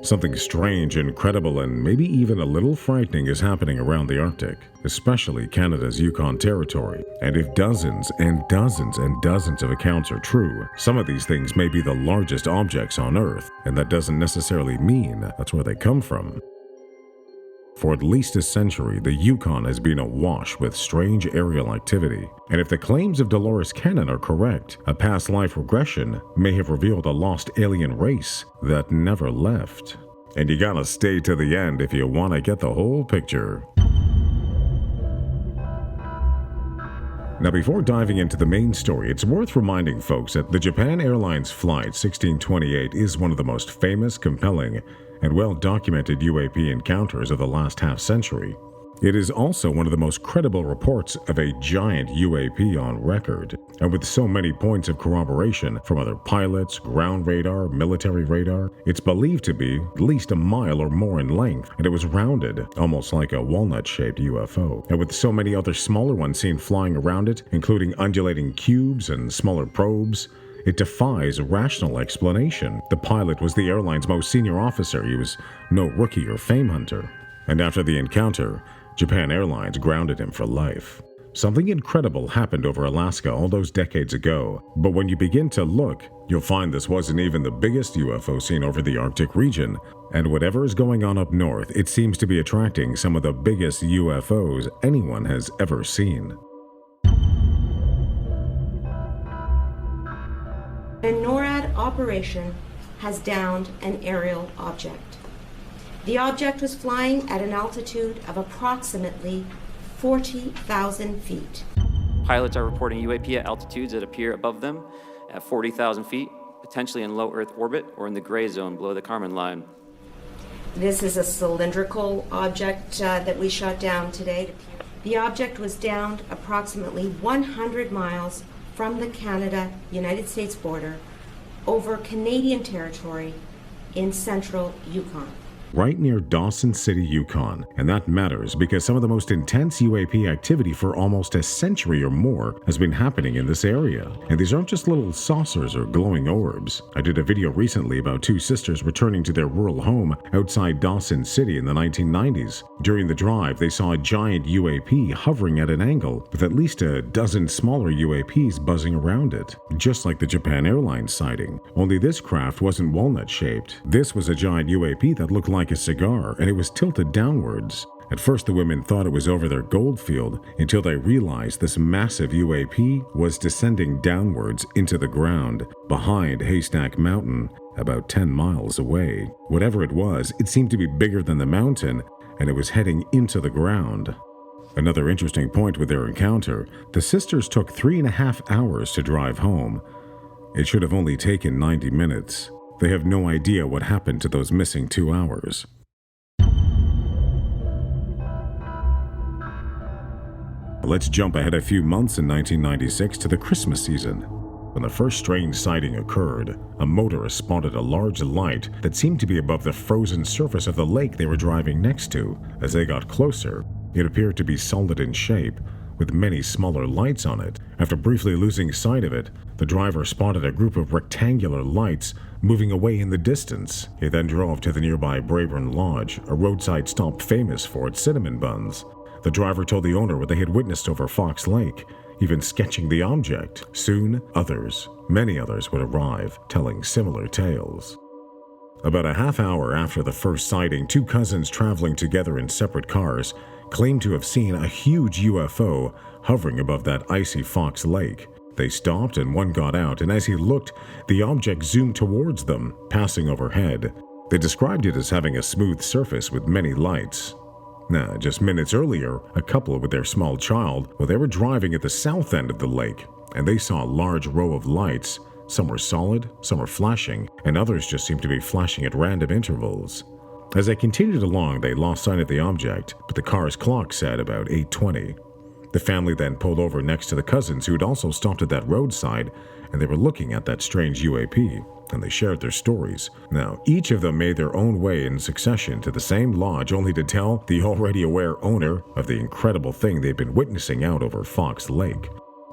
Something strange, incredible, and maybe even a little frightening is happening around the Arctic, especially Canada's Yukon territory. And if dozens and dozens and dozens of accounts are true, some of these things may be the largest objects on Earth, and that doesn't necessarily mean that's where they come from. For at least a century, the Yukon has been awash with strange aerial activity, and if the claims of Dolores Cannon are correct, a past life regression may have revealed a lost alien race that never left. And you gotta stay to the end if you want to get the whole picture. Now, before diving into the main story, it's worth reminding folks that the Japan Airlines Flight 1628 is one of the most famous, compelling, and well-documented UAP encounters of the last half-century. It is also one of the most credible reports of a giant UAP on record, and with so many points of corroboration from other pilots, ground radar, military radar, it's believed to be at least a mile or more in length, and it was rounded, almost like a walnut-shaped UFO. And with so many other smaller ones seen flying around it, including undulating cubes and smaller probes, it defies rational explanation. The pilot was the airline's most senior officer. He was no rookie or fame hunter. And after the encounter, Japan Airlines grounded him for life. Something incredible happened over Alaska all those decades ago, but when you begin to look, you'll find this wasn't even the biggest UFO seen over the Arctic region, and whatever is going on up north, it seems to be attracting some of the biggest UFOs anyone has ever seen. A NORAD operation has downed an aerial object. The object was flying at an altitude of approximately 40,000 feet. Pilots are reporting UAP at altitudes that appear above them at 40,000 feet, potentially in low Earth orbit or in the gray zone below the Kármán line. This is a cylindrical object that we shot down today. The object was downed approximately 100 miles from the Canada-United States border over Canadian territory in central Yukon. Right near Dawson City, Yukon, and that matters because some of the most intense UAP activity for almost a century or more has been happening in this area. And these aren't just little saucers or glowing orbs. I did a video recently about two sisters returning to their rural home outside Dawson City in the 1990s. During the drive, they saw a giant UAP hovering at an angle with at least a dozen smaller UAPs buzzing around it, just like the Japan Airlines sighting. Only this craft wasn't walnut-shaped. This was a giant UAP that looked like a cigar, and it was tilted downwards. At first, the women thought it was over their gold field until they realized this massive UAP was descending downwards into the ground behind Haystack Mountain, about 10 miles away. Whatever it was, it seemed to be bigger than the mountain, and it was heading into the ground. Another interesting point with their encounter, the sisters took 3.5 hours to drive home. It should have only taken 90 minutes. They have no idea what happened to those missing 2 hours. Let's jump ahead a few months in 1996 to the Christmas season. When the first strange sighting occurred, a motorist spotted a large light that seemed to be above the frozen surface of the lake they were driving next to. As they got closer, it appeared to be solid in shape, with many smaller lights on it. After briefly losing sight of it, the driver spotted a group of rectangular lights moving away in the distance. He then drove to the nearby Braeburn Lodge, a roadside stop famous for its cinnamon buns. The driver told the owner what they had witnessed over Fox Lake, even sketching the object. Soon, many others would arrive, telling similar tales. About a half hour after the first sighting, two cousins traveling together in separate cars claimed to have seen a huge UFO hovering above that icy Fox Lake. They stopped and one got out, and as he looked, the object zoomed towards them, passing overhead. They described it as having a smooth surface with many lights. Now, just minutes earlier, a couple with their small child, they were driving at the south end of the lake, and they saw a large row of lights. Some were solid, some were flashing, and others just seemed to be flashing at random intervals. As they continued along, they lost sight of the object, but the car's clock said about 8:20. The family then pulled over next to the cousins who had also stopped at that roadside, and they were looking at that strange UAP, and they shared their stories. Now, each of them made their own way in succession to the same lodge, only to tell the already aware owner of the incredible thing they'd been witnessing out over Fox Lake.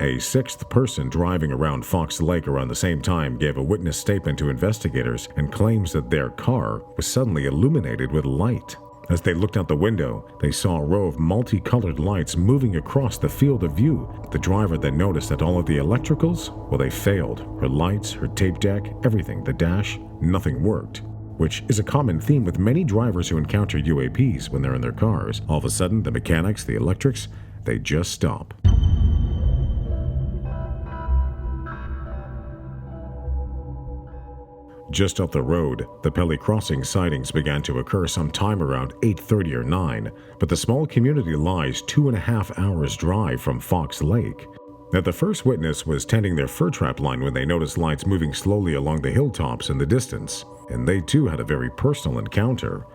A sixth person driving around Fox Lake around the same time gave a witness statement to investigators and claims that their car was suddenly illuminated with light. As they looked out the window, they saw a row of multicolored lights moving across the field of view. The driver then noticed that all of the electricals, well, they failed. Her lights, her tape deck, everything, the dash, nothing worked. Which is a common theme with many drivers who encounter UAPs when they're in their cars. All of a sudden, the mechanics, the electrics, they just stop. Just up the road, the Pelly Crossing sightings began to occur sometime around 8:30 or 9, but the small community lies 2.5 hours drive from Fox Lake. Now, the first witness was tending their fur trap line when they noticed lights moving slowly along the hilltops in the distance, and they too had a very personal encounter.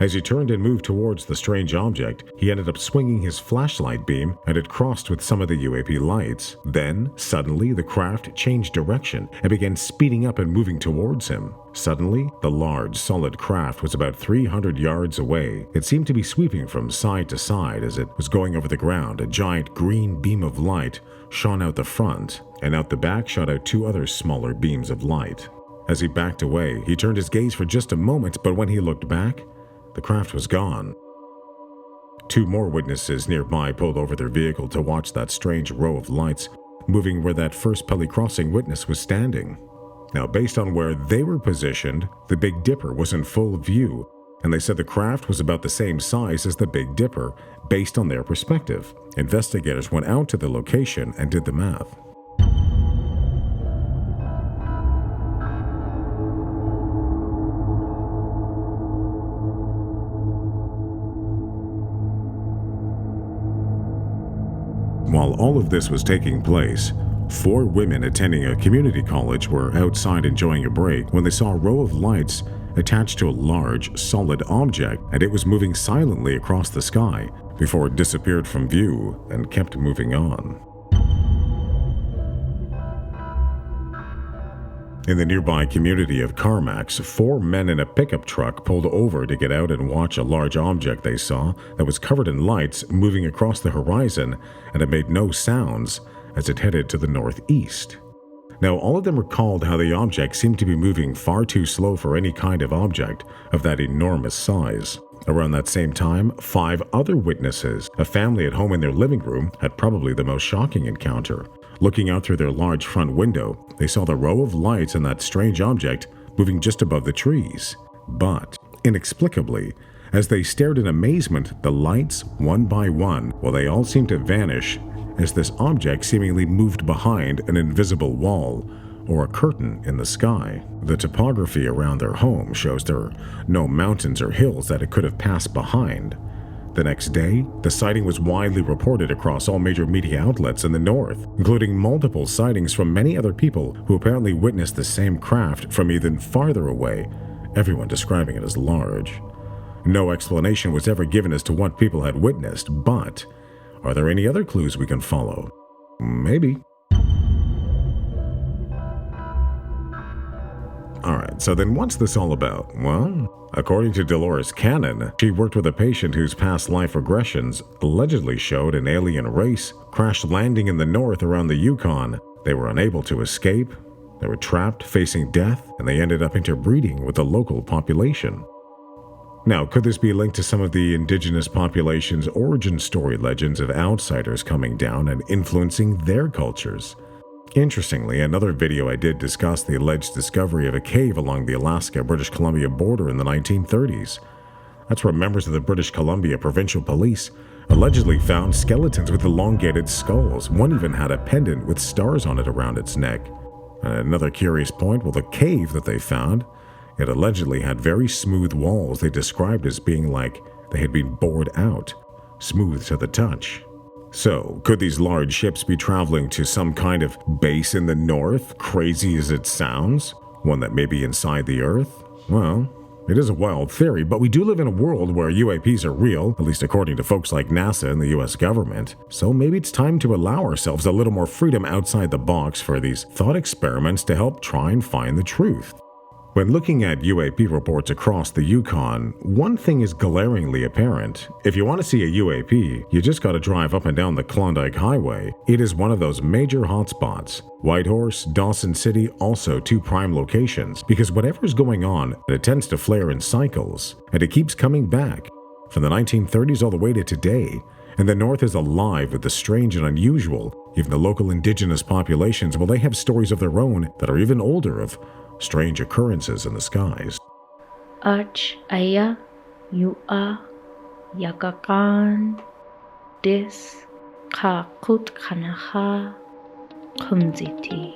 As he turned and moved towards the strange object, he ended up swinging his flashlight beam and it crossed with some of the UAP lights. Then, suddenly, the craft changed direction and began speeding up and moving towards him. Suddenly, the large, solid craft was about 300 yards away. It seemed to be sweeping from side to side as it was going over the ground. A giant green beam of light shone out the front, and out the back shot out 2 other smaller beams of light. As he backed away, he turned his gaze for just a moment, but when he looked back, the craft was gone. 2 more witnesses nearby pulled over their vehicle to watch that strange row of lights moving where that first Pelly Crossing witness was standing. Now, based on where they were positioned, the Big Dipper was in full view, and they said the craft was about the same size as the Big Dipper, based on their perspective. Investigators went out to the location and did the math. While all of this was taking place, 4 women attending a community college were outside enjoying a break when they saw a row of lights attached to a large, solid object, and it was moving silently across the sky before it disappeared from view and kept moving on. In the nearby community of Carmacks, 4 men in a pickup truck pulled over to get out and watch a large object they saw that was covered in lights moving across the horizon, and it made no sounds as it headed to the northeast. Now, all of them recalled how the object seemed to be moving far too slow for any kind of object of that enormous size. Around that same time, 5 other witnesses, a family at home in their living room, had probably the most shocking encounter. Looking out through their large front window, they saw the row of lights and that strange object moving just above the trees. But, inexplicably, as they stared in amazement, the lights, one by one, well, they all seemed to vanish as this object seemingly moved behind an invisible wall or a curtain in the sky. The topography around their home shows there are no mountains or hills that it could have passed behind. The next day, the sighting was widely reported across all major media outlets in the north, including multiple sightings from many other people who apparently witnessed the same craft from even farther away, everyone describing it as large. No explanation was ever given as to what people had witnessed, but are there any other clues we can follow? Maybe. Alright, so then what's this all about? Well, according to Dolores Cannon, she worked with a patient whose past life regressions allegedly showed an alien race crash landing in the north around the Yukon. They were unable to escape, they were trapped, facing death, and they ended up interbreeding with the local population. Now, could this be linked to some of the indigenous population's origin story legends of outsiders coming down and influencing their cultures? Interestingly, another video I did discussed the alleged discovery of a cave along the Alaska-British Columbia border in the 1930s. That's where members of the British Columbia Provincial Police allegedly found skeletons with elongated skulls. One even had a pendant with stars on it around its neck. And another curious point, well, the cave that they found, it allegedly had very smooth walls they described as being like they had been bored out, smooth to the touch. So, could these large ships be traveling to some kind of base in the north, crazy as it sounds? One that may be inside the Earth? Well, it is a wild theory, but we do live in a world where UAPs are real, at least according to folks like NASA and the US government. So maybe it's time to allow ourselves a little more freedom outside the box for these thought experiments to help try and find the truth. When looking at UAP reports across the Yukon, one thing is glaringly apparent. If you want to see a UAP, you just gotta drive up and down the Klondike Highway. It is one of those major hotspots. Whitehorse, Dawson City, also two prime locations, because whatever's going on, it tends to flare in cycles, and it keeps coming back. From the 1930s all the way to today, and the North is alive with the strange and unusual. Even the local indigenous populations, well, they have stories of their own that are even older of strange occurrences in the skies. Ach aya yua yakakan dis kakut kanaha kumziti.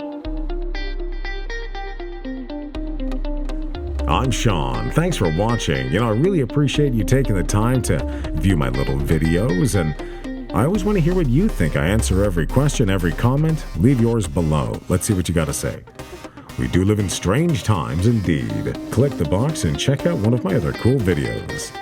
I'm Sean. Thanks for watching. I really appreciate you taking the time to view my little videos, and I always want to hear what you think. I answer every question, every comment. Leave yours below. Let's see what you got to say. We do live in strange times indeed. Click the box and check out one of my other cool videos.